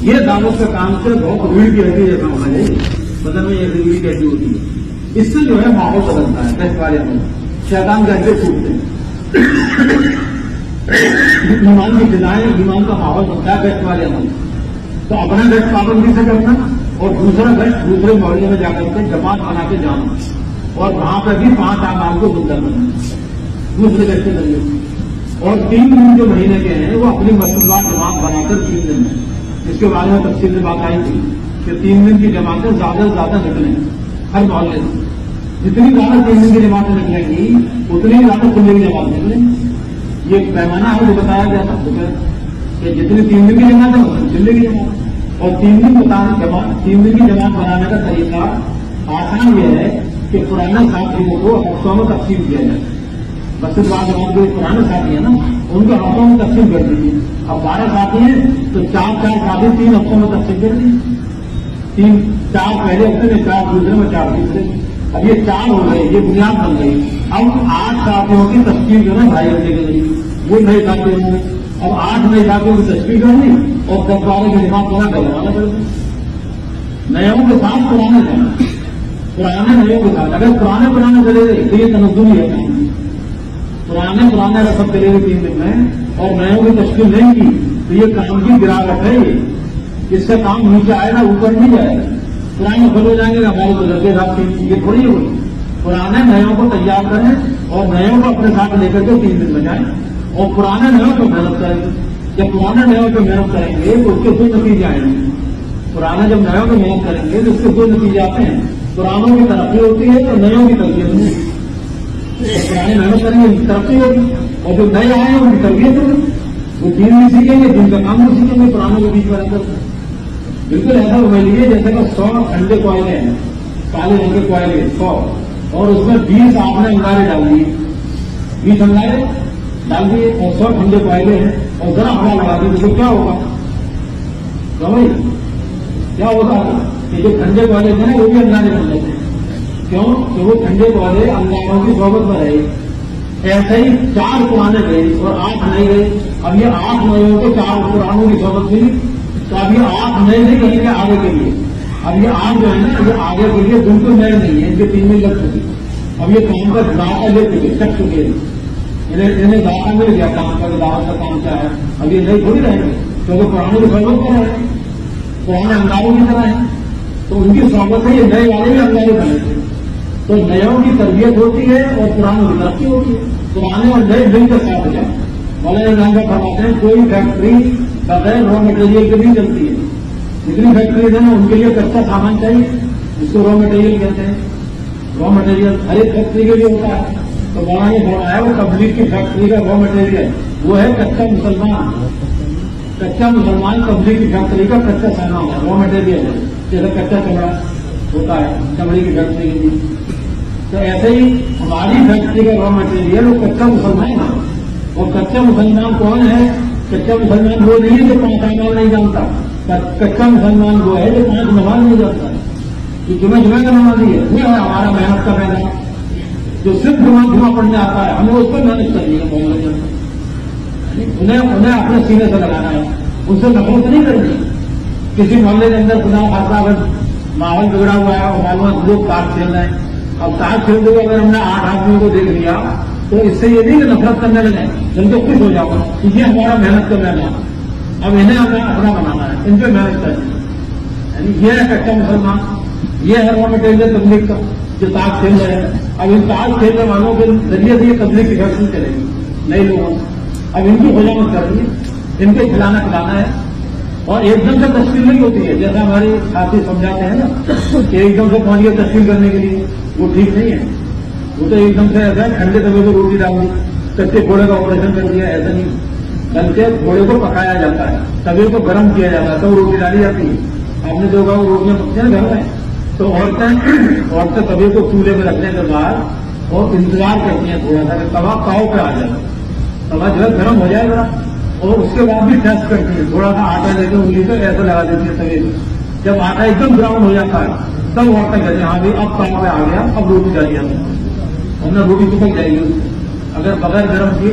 Speaker 1: یہ دعوت کا کام سے بہت ریڑھ کی ہڈی جیسا ہونا چاہیے. بدن میں یہ ریڑھ کی ہڈی ہوتی ہے. اس سے جو ہے ماحول بدلتا ہے. گشت والے عمل شیطان کے اڈے ٹوٹتے ہیں. ایمان کی فضائیں ایمان کا ماحول بنتا ہے گشت والے عمل. تو اپنا گشت پابندی سے کرنا اور دوسرا گشت دوسرے محلے میں جا کر کے جماعت بنا کے جانا اور وہاں پہ بھی 5 اعمال کو زندہ کرنا دوسرے گشت کے ذریعے. اور 3 دن جو مہینے کے ہیں وہ اپنی مسلمان جماعت بنا کر 3 دن میں. اس کے بارے میں تفصیل سے بات آئی تھی کہ 3 دن کی جماعتیں زیادہ سے زیادہ نکلیں ہر محلے سے. جتنی زیادہ 3 دن کی جماعتیں نکلیں گی اتنی زیادہ کھلے کی جماعت نکلیں. یہ پیمانہ ہے جو بتایا گیا تھا کہ جتنی 3 دن کی جماعت ہے چلے کی جماعت. اور 3 دن کی جماعت بنانے کا طریقہ آسان یہ ہے کہ پرانے ساتھیوں کو ہفتوں میں تقسیم کیا جائے. بس بعض جماعت جو پرانے ساتھی ہیں نا ان کو ہفتوں میں تقسیم کر دیجیے. اب 12 ساتھی ہیں تو 4 ساتھی 3 ہفتوں میں تقسیم کر دیجیے. 4 پہلے ہفتے میں 4 دوسرے میں 4 تیسرے. اب یہ 4 ہو گئے یہ بنیاد بن گئی. اب 8 ساتھیوں کی تشکیل جو ہے 2.5 ہفتے کے ذریعے وہ نئے ساتھی ہوں گے. اب 8 نئے ساتھیوں کی تشکیل کرنی اور 10-12 کی جماعت بنا کروانا پڑے گا. نیوں کے ساتھ پرانے جانا پرانے نیوں کے ساتھ. اگر پرانے چلے گئے تو یہ تنزلی ہے. پرانے رسم چلے گئے 3 دن میں اور نیوں کی تشکیل نہیں کی تو یہ کام کی گراوٹ ہے. اس سے کام نیچے آئے گا اوپر نہیں جائے گا. پرانے پھل ہو جائیں گے ہمارے بزرگ صاحب کی یہ تھوڑی ہوگی. پرانے نیوں کو تیار کریں اور نیوں کو اپنے ساتھ لے کر کے 3 دن میں جائیں اور پرانے نیوں کو محنت کریں گے. جب پرانے نیوں کو محنت کریں گے تو اس کے 2 نتیجے آئیں گے. پرانے جب نیوں کو محنت کریں گے تو اس کے 2 نتیجے آتے ہیں. پرانوں کی ترقی ہوتی ہے اور نیوں کی تربیت ہوتی ہے. پرانے محنت کریں گے ان کی ترقی ہوگی اور جو نئے آئے ہیں ان کی تربیت ہوگی. وہ دین بھی سیکھیں گے دین کا کام بھی سیکھیں گے. پرانوں کے بیچ میں رہ کر بالکل ایسا ہو لیجیے جیسے کہ 100 ٹھنڈے کوئلے ہیں کالے رنگ کے کوئلے 100 اور اس میں 20 آپ نے انگارے ڈال دیے. 20 انگارے ڈال دیے اور 100 ٹھنڈے کوئلے ہیں اور ذرا ہوا لگا دیے تو کیا ہوگا؟ کیا ہوگا کہ جو ٹھنڈے کوئلے تھے نا وہ بھی انگارے بن جاتے ہیں. کیوں کہ وہ ٹھنڈے کوئلے انگاروں کی صحبت میں رہے. ایسے ہی 4 پرانے گئے اور 8 نئے گئے. اب یہ 8 نئے کو 4 پرانوں کی صحبت ملی تو اب یہ 8 نئے نہیں کہیں گے آگے کے لیے. اب یہ 8 جو ہے نا یہ آگے کے لیے بالکل نئے نہیں ہے. ان کے 3 دن لگ چکی. اب یہ کام کا داخلہ لے چکے چک چکے ہیں. انہیں داخلہ مل گیا کام کا دعوت کا کام کیا ہے. اب یہ نئے تھوڑی رہیں گے کیونکہ پرانے کی صحبت کر رہے ہیں. پرانے انگاروں کی طرح ہیں تو ان کی صحبت سے یہ نئے والے بھی انگارے بنے تھے. تو نیوں کی تربیت ہوتی ہے اور پرانوں کی ترقی ہوتی ہے. پرانے اور نئے مل کے ساتھ جائیں. مولانا نام کا فرماتے ہیں کوئی فیکٹری بغیر را مٹیریل کے نہیں چلتی ہے. جتنی فیکٹریز ہیں ان کے لیے کچا سامان چاہیے جس کو را مٹیریل کہتے ہیں. را مٹیریل ہر ایک فیکٹری کے لیے ہوتا ہے. تو مولانا نے فرمایا وہ تبلیغ کی فیکٹری کا را مٹیریل وہ ہے کچا مسلمان. کچا مسلمان تبلیغ کی فیکٹری کا کچا سامان ہے را مٹیریل ہے. جیسے کچا چمڑا ہوتا ہے چمڑی کی فیکٹری کے لیے تو ایسے ہی ہماری فیکٹری کا را مٹیریل وہ کچا مسلمان ہے. اور کچا مسلمان کون ہے؟ کچا مسلمان وہ نہیں ہے جو 5 اعمال نہیں جانتا. کچا مسلمان وہ ہے جو 5 نماز نہیں جانتا. جو جمعہ کا نمازی ہے وہ ہے ہمارا محنت کا میدان. جو صرف جمعہ پڑھنے آتا ہے ہمیں اس پر محنت کرنی ہے. انہیں اپنے سینے سے لگانا ہے. ان سے نفرت نہیں کرنی. کسی محلے کے اندر خدا خاصا اگر ماحول بگڑا ہوا ہے اور معلومات لوگ تاش کھیل رہے ہیں. اب تاش کھیلتے ہوئے اگر ہم نے 8 آدمیوں کو دیکھ لیا تو اس سے یہ نہیں کہ نفرت کرنے لگے جن کو خوش ہو جاؤ گا. یہ ہمارا محنت کا میدان. اب انہیں ہمیں اپنا بنانا ہے. ان پہ محنت کرنی ہے. یعنی یہ ہے کچا مسلمان. یہ ہے را مٹیریل تبلیغ کا جو تاش کھیل رہے ہیں. اب ان تاش کھیلنے والوں کے ذریعے سے یہ تبلیغ کی فیکٹری چلے گی نئے لوگوں سے. اب ان کی حجامت کرنی ہے. ان کو کھلانا ہے اور ایک دم سے تشکیل نہیں ہوتی ہے جیسا ہمارے ساتھی سمجھاتے ہیں نا کہ ایک دم سے پہنچ گیا تشکیل کرنے کے لیے. وہ ٹھیک نہیں ہے. وہ تو ایک دم سے ایسا ہے ٹھنڈے توے کو روٹی ڈال دی کچے گھوڑے کا آپریشن کر دیا. ایسا نہیں. بلکہ گھوڑے کو پکایا جاتا ہے توے کو گرم کیا جاتا ہے تو روٹی ڈالی جاتی ہے. آپ نے دیکھا وہ روٹیاں پکتی ہیں گھر میں تو عورتیں توے کو چولہے میں رکھنے کے بعد اور انتظار کرتی ہیں تھوڑا سا کہ توا پاؤ پہ آ جائے. توا جو ہے گرم ہو جائے گا اور اس کے بعد بھی ٹیسٹ کرتی ہے. تھوڑا سا آٹا لے کے انگلی سے ایسا لگا دیتی ہے توے میں. جب آٹا ایک دم براؤن ہو جاتا ہے تب عورتیں کہتے ہیں ہاں بھائی اب پاؤ پہ آ گیا اب روٹی ڈالی ہم نے روٹی چپک جائے گی. اگر بغیر گرم کیے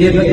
Speaker 1: 1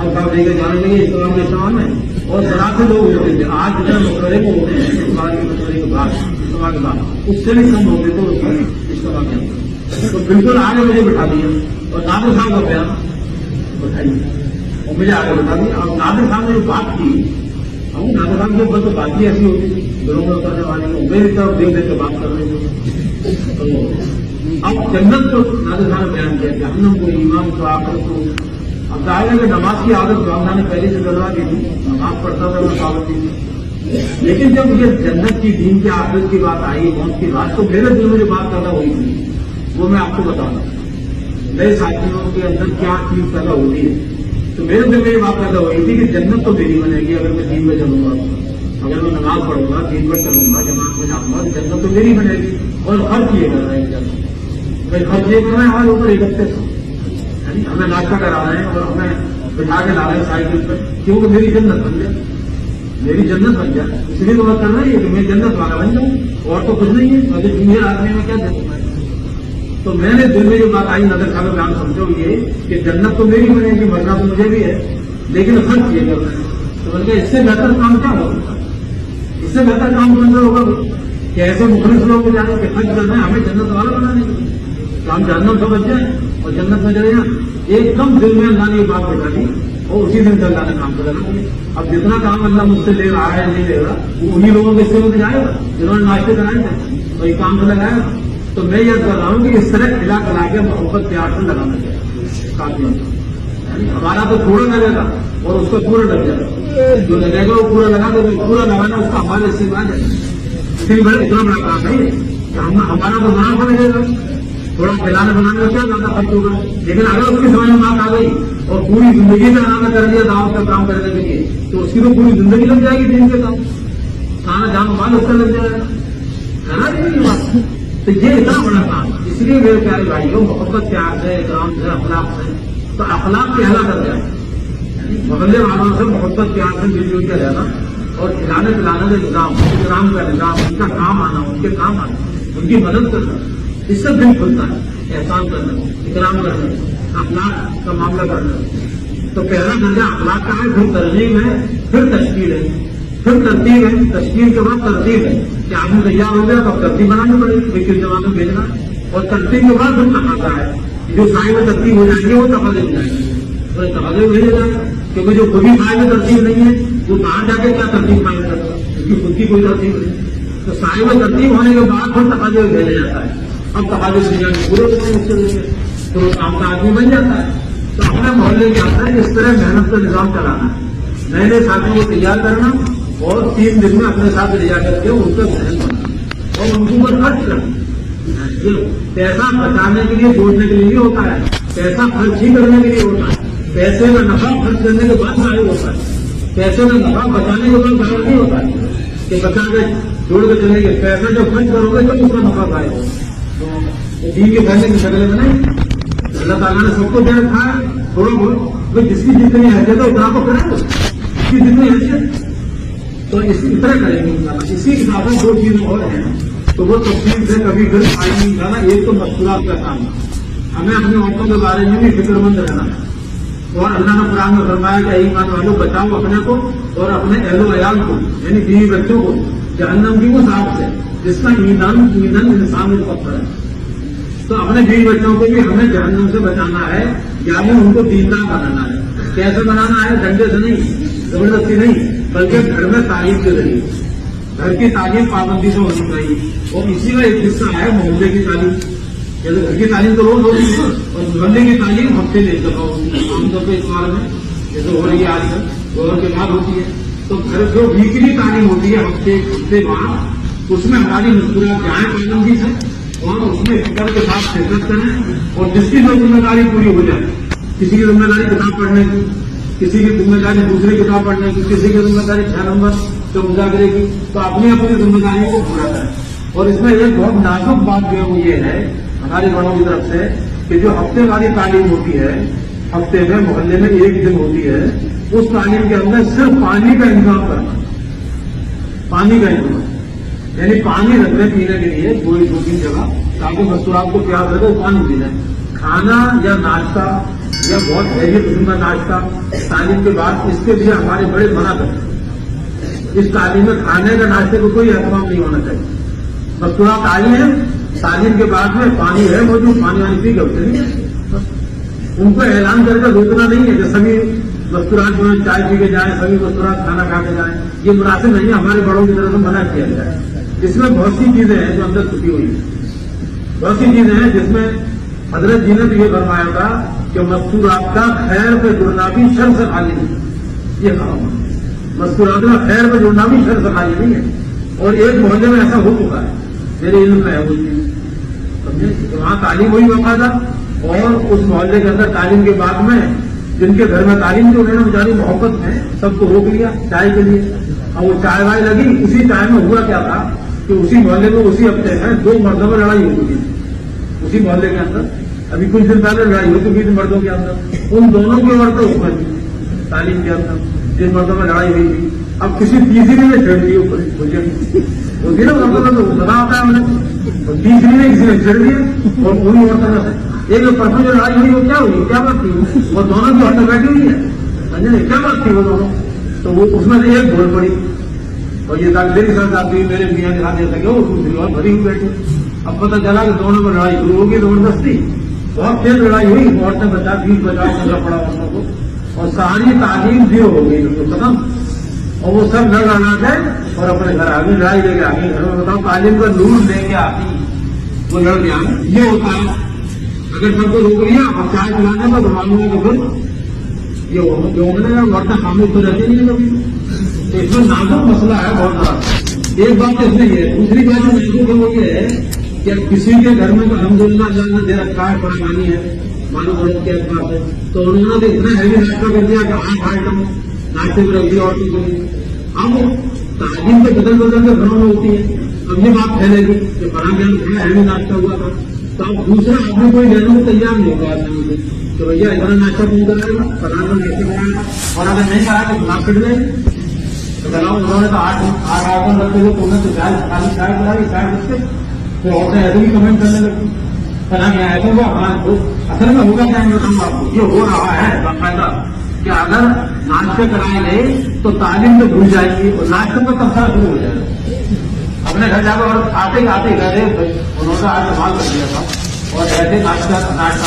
Speaker 1: اب صاحب لے کے جانے لگے اسلام کے سامان میں اور ذرا سے لوگ ہوتے تھے. آج جتنے مشورے کو ہوتے ہیں اجتماع کے مشورے کے بعد اس سے بھی کم ہوتے تھے اس میں اجتماع کے اندر. تو بالکل آگے مجھے بٹھا دیا اور نادر صاحب کا بیان بٹھائی اور مجھے آگے بٹھا دیا. اب نادر صاحب نے جو بات کی اب نادر صاحب کے اوپر تو بات ہی ایسی ہوتی تھی گھروں میں کرنے والے کو میری طرف دیکھ دیکھ کے بات کر رہے تھے. تو اب جنت کو نادر صاحب نے بیان کیا جہنم کو ایمان کو آخرت کو. اب ظاہر ہے کہ نماز کی عادت گاؤں نے پہلے سے ڈلوا دی تھی, نماز پڑھتا تھا میں پابندی تھی. لیکن جب یہ جنت کی دین کی آخرت کی بات آئی موت کی بات تو میرے دل میں جو بات پیدا ہوئی تھی وہ میں آپ کو بتاؤں نئے ساتھیوں کے اندر کیا چیز پیدا ہوتی ہے. تو میرے دل میں یہ بات پیدا ہوئی تھی کہ جنت تو میری بنے گی اگر میں دین میں چلوں گا, اگر میں نماز پڑھوں گا دین پر چلوں گا جماعت میں جاؤں گا جنت تو میری بنے گی. اور خرچ یہ کر رہے ہیں میں خرچ یہ کر رہے ہیں ہمارے اوپر ایک ہفتے سے ہمیں ناشتہ کرا رہے ہیں اور ہمیں بٹھا کے لا رہے ہیں سائیکل پہ کیونکہ میری جنت بن جائے میری جنت بن جائے. اس لیے تو بات کر رہے ہیں کہ میں جنت والا بن جاؤں اور تو کچھ نہیں ہے مجھے دنیا آدمی میں کیا دے سکتا ہے. تو میں نے دل میں جو بات آئی نظر صاحب بیان سمجھو یہ کہ جنت تو میری بنے گی مرنا تو مجھے بھی ہے لیکن خرچ یہ کر رہے ہیں. تو بلکہ اس سے بہتر کام کیا ہوگا, اس سے بہتر کام کون سا ہوگا کہ ایسے مخلص لوگ کو جانے کہ خرچ کرنا ہے ہمیں جنت والا بنانے کے لیے تو ہم جہنم سے بچ جائیں اور جنت میں چلے جائیں. ایک دم دل میں اللہ نے یہ بات بتا دی اور اسی دن سے اللہ نے کام کرا. اب جتنا کام اللہ مجھ سے لے رہا ہے نہیں لے رہا وہ انہیں لوگوں کے حصے میں جائے گا جنہوں نے ناشتے کرائے تھے تو یہ کام سے لگایا گا. تو میں یہ کر رہا ہوں کہ اس طرح کھلا کلا کے محبت پیار سے لگانا چاہیے کافی. ہمارا تو تھوڑا لگے گا اور اس کا پورا لگ جائے گا, جو لگے گا وہ پورا لگا تو پورا لگانا اس کا ہمارے حصے میں آ جائے گا. اسی لیے اتنا بڑا کام ہے کہ ہمارا تو منافع لگے گا تھوڑا کھلانے بنانے کا کیا زیادہ خرچ ہوگا. لیکن اگر اس کی سمجھ میں بات آ گئی اور پوری زندگی کا نام کر دیا دعوت کا کام کرنے کے لیے تو اس کی تو پوری زندگی لگ جائے گی دین کے کام کھانا جان مال اس کا لگ جائے گا. کرنا چاہیے بات. تو یہ اتنا بڑا کام اس لیے میرے پیارے بھائیوں محبت پیار سے احترام سے اخلاق سے تو اخلاق پہلا کر جائے محلے والوں سے محبت پیار سے مل جل کے رہنا اور کھلانے پلانے کا نظام احترام کا نظام ان کا کام آنا ان کے کام آنا ان کی مدد کرنا اس سے دل کھلتا ہے. احسان کرنا احترام کرنا اخلاق کا معاملہ کرنا. تو پہلا درجہ اخلاق کا ہے پھر ترغیب ہے پھر تشکیل ہے پھر ترتیب ہے. تشکیل کے بعد ترتیب ہے کہ آدمی تیار ہو گیا تو ترتیب بنانی پڑے گی کس زمانے میں بھیجنا اور ترتیب کے بعد پھر تقاضا ہے جو سائے میں ترتیب ہو جائیں گے وہ تقاضے میں جائیں گے اور تقاضے میں بھیجا جائے گا کیونکہ جو خود ہی سائے میں ترتیب نہیں ہے وہ باہر جا کے کیا ترتیب قائم کرتا ہے کیونکہ خود کی کوئی ترتیب نہیں. تو سائے میں ترتیب ہونے کے بعد پھر تقاضے میں بھیجا جاتا ہے. اب تقاضے سے پورے ہوتے ہیں تو وہ کام کا آدمی بن جاتا ہے. تو اپنے محلے کے اندر اس طرح محنت کا نظام چلانا ہے نئے نئے ساتھیوں کو تیار کرنا اور 3 دن میں اپنے ساتھ لے جا کر کے ان کا ذہن بنانا اور ان کے اوپر خرچ کرنا. پیسہ بچانے کے لیے جوڑنے کے لیے نہیں ہوتا ہے پیسہ خرچ ہی کرنے کے لیے ہوتا ہے. پیسے کا نفع خرچ کرنے کے بعد ظاہر ہوتا ہے. پیسے کا نفع بچانے کے بعد ظاہر نہیں ہوتا ہے کہ بچا کے جوڑ کے چلیں گے. پیسہ جب خرچ کرو گے تو اس کا نفع ظاہر ہوگا. تو دین کے پہلے کی شکل میں نہیں اللہ تعالیٰ نے سب کو دے رکھا ہے تھوڑا بہت جس کی جتنی حیثیت ہے اتنا کو کریں اس کی جتنی حیثیت تو اس کی طرح کریں گے. اسی کے ساتھ 2 چیزیں اور ہیں تو وہ تفصیل سے کبھی پھر آئی نہیں جانا. ایک تو مشکلات کا کام ہمیں اپنی عورتوں کے بارے میں بھی فکر مند رہنا اور اللہ نے قرآن میں فرمایا کہ ایمان والوں بچاؤ اپنے کو اور اپنے اہل و عیال کو یعنی بیوی بچوں کو جہنم کی وہ ساتھ سے جس کا ایندھن انسان میں پتھر ہے. تو اپنے بیوی بچوں کو بھی ہمیں جہنم سے بچانا ہے یعنی ان کو دیندار بنانا ہے. کیسے بنانا ہے ڈنڈے سے نہیں زبردستی نہیں بلکہ گھر میں تعلیم کے ذریعے. گھر کی تعلیم پابندی سے ہونی چاہیے اور اسی کا ایک حصہ ہے محلے کی تعلیم. جیسے گھر کی تعلیم تو روز ہوتی ہے اور محلے کی تعلیم ہفتے لے کر عام طور پہ اس بارے میں جیسے ہو رہی ہے آج کل گور کے بعد ہوتی ہے. تو گھر جو ویکلی تعلیم ہوتی ہے ہفتے بعد اس میں ہماری مشکلات جائیں پابندی سے اور اس میں فکر کے ساتھ شرکت کریں اور جس کی جو ذمہ داری پوری ہو جائے. کسی کی ذمہ داری کتاب پڑھنے کی کسی کی ذمہ داری دوسری کتاب پڑھنے کی کسی کی ذمہ داری 6 نمبر جو مذاکرے کی تو اپنی ذمہ داری کو پورا کریں. اور اس میں ایک بہت نازک بات جو ہے وہ یہ ہے ہمارے بڑوں کی طرف سے کہ جو ہفتے والی تعلیم ہوتی ہے ہفتے میں محلے میں 1 دن ہوتی ہے اس تعلیم کے اندر صرف پانی کا انتظام کرنا. پانی کا انتظام یعنی پانی رکھنے پینے کے لیے 2-3 جگہ تاکہ مستورات کو پیاس لگے پانی پینا. کھانا یا ناشتہ یہ بہت ہیوی قسم کا ناشتہ تعلیم کے بعد، اس کے لیے ہمارے بڑے منع کرتے ہیں۔ اس تعلیم میں کھانے کا ناشتے کو کوئی اہتمام نہیں ہونا چاہیے۔ مستورات آئی ہیں، تعلیم کے بعد میں پانی ہے موجود، پانی وانی پی کے چلیے، ان کو اعلان کر کے روکنا نہیں ہے کہ سبھی مستورات جو ہے چائے پی کے جائیں، سبھی مستورات کھانا کھا کے جائیں، یہ مناسب نہیں ہے۔ ہمارے بڑوں کی طرف سے منع کیا جائے۔ اس میں بہت سی چیزیں ہیں جو اندر چھپی ہوئی ہیں، بہت سی چیزیں ہیں جس میں حضرت جی نے تو یہ فرمایا تھا کہ مستورات کا خیر پہ جڑنا بھی شر سے خالی نہیں، یہ کہا مستورات کا خیر پہ جڑنا بھی شر سے خالی نہیں ہے۔ اور ایک محلے میں ایسا ہو چکا ہے، میرے علم میں ہے وہ چیز، سمجھے، وہاں تعلیم ہوئی باقاعدہ، اور اس محلے کے اندر تعلیم کے بعد میں جن کے گھر میں تعلیم جو ہے نا بیچاری محبت میں سب کو روک لیا چائے کے لیے، اور وہ چائے وائے لگی۔ اسی چائے میں ہوا کیا تھا کہ اسی محلے میں اسی ہفتے میں 2 مردوں میں لڑائی ہو چکی، اسی محلے کے اندر ابھی کچھ دن پہلے لڑائی ہو چکی تھی مردوں کے اندر، ان دونوں کی عورتیں اس میں تھی تعلیم کے اندر جن مردوں میں لڑائی ہوئی تھی۔ اب کسی تیسری نے چھیڑ دی ہوتی نا مردوں میں تو بنا ہوتا ہے ہم نے، تیسری نے کسی نے چھیڑ دیا، اور انہیں عورتوں میں سے ایک پرسوں جو لڑائی ہوئی وہ کیا ہوئی، کیا بات تھی، وہ دونوں کی عورتیں بیٹھی ہوئی ہے، سمجھے کیا بات تھی وہ دونوں، تو وہ اس میں سے ایک بول پڑی، اور یہ میری ساتھ آتی میرے میاں کے ساتھ ایسا کہ وہ دوسری اور بھری ہوئی بیٹھی۔ اب پتہ چلا کہ دونوں میں لڑائی شروع ہوگی زبردستی، بہت تیز لڑائی ہوئی، عورتیں بچا 20-50 کرنا پڑا عورتوں کو، اور ساری تعلیم زیرو ہو گئی بالکل ختم، اور وہ سب لڑ لڑا گئے اور اپنے گھر آگے لڑائی لے کے آگے گھر میں بتاؤ تعلیم کا نور لے کے آتی وہ لڑ گیا۔ یہ ہوتا ہے اگر سب کو روک لیا اور چائے پلانے کا گھمانے کا پھر یہ ہونے کا ورنہ خاموش تو رہتے نہیں کبھی، تو اس میں نازک مسئلہ ہے بہت بڑا۔ ایک بات تو اس میں یہ ہے، دوسری بات جو نازک ہے وہ یہ ہے کہ کسی کے گھر میں تو الحمدللہ اللہ نے دے رکھا ہے پریشانی ہے معلوم پڑوں کے اعتبار سے، تو انہوں نے اتنا ہیوی ناشتہ کر دیا کہ 8 آئٹم ناشتے میں رکھ دیا عورتوں کے لیے۔ اب تعلیم کے بدل کے گھروں میں ہوتی ہے، اب یہ بات پھیلے گی کہ فلاں کے یہاں ہیوی ناشتہ ہوا تھا، تو اب دوسرا آدمی کوئی لینے کو تیار نہیں ہوگا آدمی سے کہ بھیا اتنا ناشتہ کون کرائے گا، فلاں کو کیسے کرائے گا، اور اگر نہیں کرا تو گھر پٹ لیں تو بناؤ انہوں نے تو 8 آئٹم رکھتے ہوئے تو انہیں تو چائے کرائی چائے رکھتے، تو عورتیں ایسے بھی کمنٹ کرنے لگتی فلاں کیا ایسا ہوا ہمارے کو اصل میں ہوگا کیا میں بتاؤں آپ کو، یہ ہو رہا ہے باقاعدہ کہ اگر ناشتے کرائے گئے تو تعلیم تو بھول جائے گی اور ناشتے کا تبصرہ شروع ہو جائے گا۔ اپنے گھر جا کر اور آتے گئے انہوں نے آج کمال کر دیا تھا، اور ایسے ناشتہ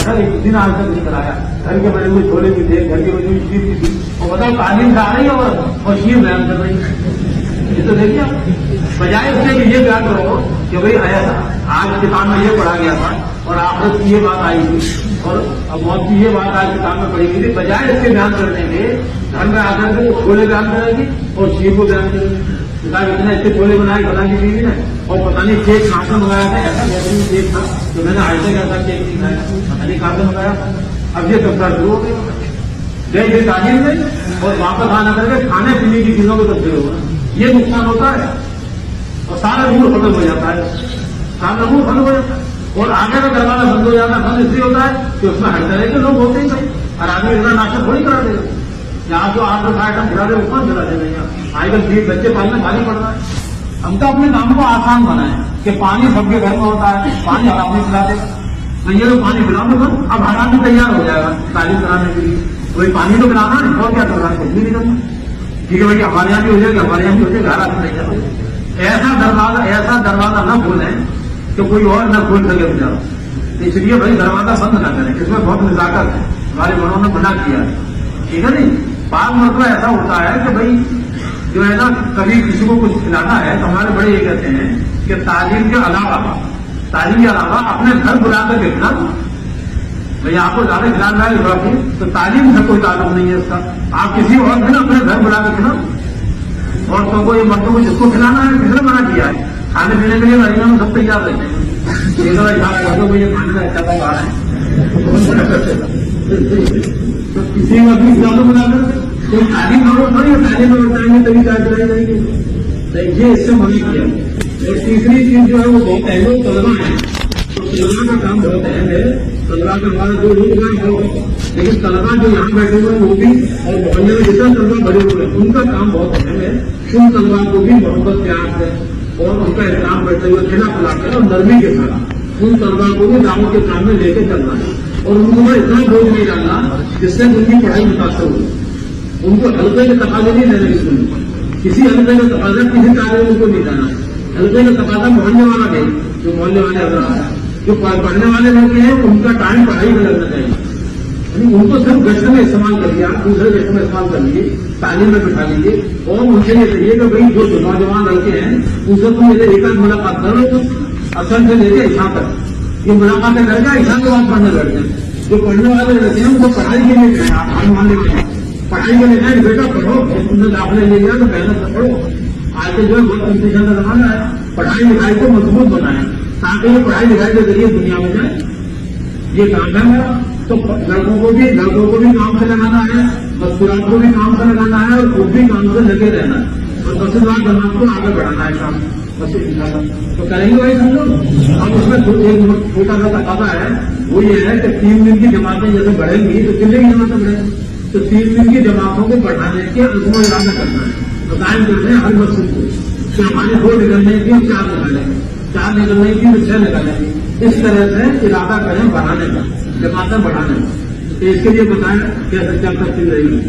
Speaker 1: تھا ایک دن آج تک نہیں کرایا، گھر کے بڑے ہوئے چھولے بھی تھے، گھر کے بڑے ہوئی شیر بھی تھی، اور بتاؤ تعلیم کھا رہی ہے اور شیر بیان کر رہی ہے، یہ تو دیکھیے آپ بجائے اس کے یہ بیان کرو کہ بھائی ایسا آج کتاب میں یہ پڑھا گیا تھا اور آخرت کی یہ بات آئی تھی اور اب موت کی یہ بات آج کتاب میں پڑھی گئی تھی، بجائے اس کے بیان کرنے کے گھر میں آ کر کے وہ چھولے بیان کرے گی اور شیر کو بیان کرے گی، کتاب اتنے اچھے چھولے بنائے پتہ نہیں بیوی نے، اور پتہ نہیں کیک کہاں سے منگایا تھا، ایسا بہترین کیک تھا جو میں نے آج تک ایسا کیک نہیں کھایا، پتہ نہیں کہاں سے منگایا تھا۔ اب یہ تبصرہ شروع ہو گیا گئے تعلیم میں، اور واپس آنا کر کے کھانے پینے کی چیزوں کو تبدیل ہوگا، یہ نقصان ہوتا ہے اور سارا نور ختم ہو جاتا ہے، سارا نور ختم ہو جاتا ہے، اور آگے کا دروازہ بند ہو جاتا ہے، بند اس لیے ہوتا ہے کہ اس میں ہر طرح کے لوگ ہوتے ہی نہیں، اور آدمی اتنا ناشتہ تھوڑی کرا دے گا، یہاں جو آپ لوگ آئٹم کھلا دے وہ کون چلا دے گا، آج کل 20 بچے پالنے بھاری پڑ رہا ہے۔ ہم تو اپنے کام کو آسان بنائیں کہ پانی سب کے گھر میں ہوتا ہے، پانی حرام نہیں پلا دے گا، تو یہ تو پانی پلاؤ گے اب حرام بھی تیار ہو جائے گا تعلیم کرانے کے لیے، وہی پانی تو پلانا ہے اور کیا کرنا ہے کچھ بھی نہیں کرنا، ٹھیک ہے بھائی ہمارے یہاں بھی ہو جائے گا، ہمارے یہاں بھی ہو جائے گا، گھر آتے نہیں جاتے، ایسا دروازہ نہ کھولیں کہ کوئی اور نہ کھول سکے بچارا، اس لیے بھائی دروازہ بند نہ کریں، اس میں بہت نزاکت ہے، ہمارے بڑوں نے منع کیا ہے، ٹھیک ہے نہیں۔ بعض مرتبہ ایسا ہوتا ہے کہ بھائی جو ہے نا کبھی کسی کو کچھ کھلانا ہے تو ہمارے بڑے یہ کہتے ہیں کہ تعلیم کے علاوہ اپنے گھر بلا کر کے کھلا دو، بھائی آپ کو زیادہ کھلانا ہے تو تعلیم سے کوئی تعلق نہیں ہے اس کا، آپ کسی اور دن اپنے گھر بلا کے کھلاؤ، عورتوں کو یہ مردوں کو جس کو کھلانا ہے کس نے منع کیا ہے، کھانے پینے کے لیے مہینوں میں سب تیار رہتے ہیں، یہ کھانے کا اچھا تھا ہے کسی میں اپنی کھلانا بنا کر کوئی تعلیم لوگوں تھوڑی ہے، تعلیم میں بتائیں گے تبھی چائے چلائی جائے گی، یہ اس سے منع کیا۔ اور تیسری چیز جو ہے وہ بہت اہم ہے، طلبا ہے، تو طلبا کا کام بہت اہم ہے، طلبا کا ہمارا جو روزگار ہے لیکن طلبا جو یہاں بیٹھے ہوئے وہ بھی اور محلے میں جتنا طلبا بڑے ہوئے ان کا کام بہت اہم ہے، ان طلبا کو بھی محبت پیار ہے اور ان کا احترام کرتے ہوئے کھلا پلا کر اور نرمی کے ساتھ ان طلبا کو بھی دعوت کے کام میں لے کے چلنا ہے، اور ان کو اتنا بوجھ نہیں ڈالنا جس سے ان کی پڑھائی متاثر ہو. ان کو ہلکے کے تقاضے نہیں لینے اسکول میں. کسی ہلکے کا تقاضا کسی تعلیم ان کو نہیں دینا. ہلکے کا تقاضا محلے والا نہیں. جو محلے والے حضرات جو پڑھنے والے لڑکے ہیں ان کا ٹائم پڑھائی میں لگنا چاہیے. یعنی ان کو صرف گشت میں استعمال کر دیا, دوسرے گشت میں استعمال کر لیجیے, تعلیم میں بٹھا لیجیے, اور ان سے یہ کہیے کہ بھائی جو نوجوان لڑکے ہیں ان سے تم میرے ایک آدھ ملاقات کرو, اصل سے لے کے عشاء تک یہ ملاقاتیں کر کے عشاء کے بعد پڑھنے لڑکے ہیں. جو پڑھنے والے لڑکے ہیں ان کو پڑھائی کے لیے گئے, محلے میں پڑھائی کے لیے گئے, بیٹا پڑھو, تم نے داخلے لے لیا تو محنت سے پڑھو. آج کے جو ہے بہت کمپٹیشن کا زمانہ ہے, پڑھائی لکھائی کو مضبوط بنائیں تاکہ یہ پڑھائی لکھائی کے ذریعے دنیا میں جائے. یہ کام ہے میرا. تو لڑکوں کو بھی کام سے لگانا ہے, مستورات کو بھی کام سے لگانا ہے, اور خود بھی کام سے لگے رہنا ہے, اور تحصیلدار جماعت کو آگے بڑھانا ہے کام. بس تو کریں گے بھائی سب لوگ. اور اس میں ایک چھوٹا سا تقاضا ہے, وہ یہ ہے کہ 3 دن کی جماعتیں جیسے بڑھیں گی تو کتنے کی جماعتیں بڑھیں گی, تو 3 دن کی جماعتوں کو بڑھانے کے عزم و ارادہ کرنا ہے. تو قائم کرتے ہیں ہر مسجد کو کہ ہمارے 2 نکلنے کی 4 نکالیں گے, 4 نکلنے کی 6 نکالیں گے. اس طرح سے ارادہ کریں بڑھانے کا, جماعتیں بڑھانے کا. تو اس کے لیے بتائیں کیسے کیا ترتیب رہی ہے.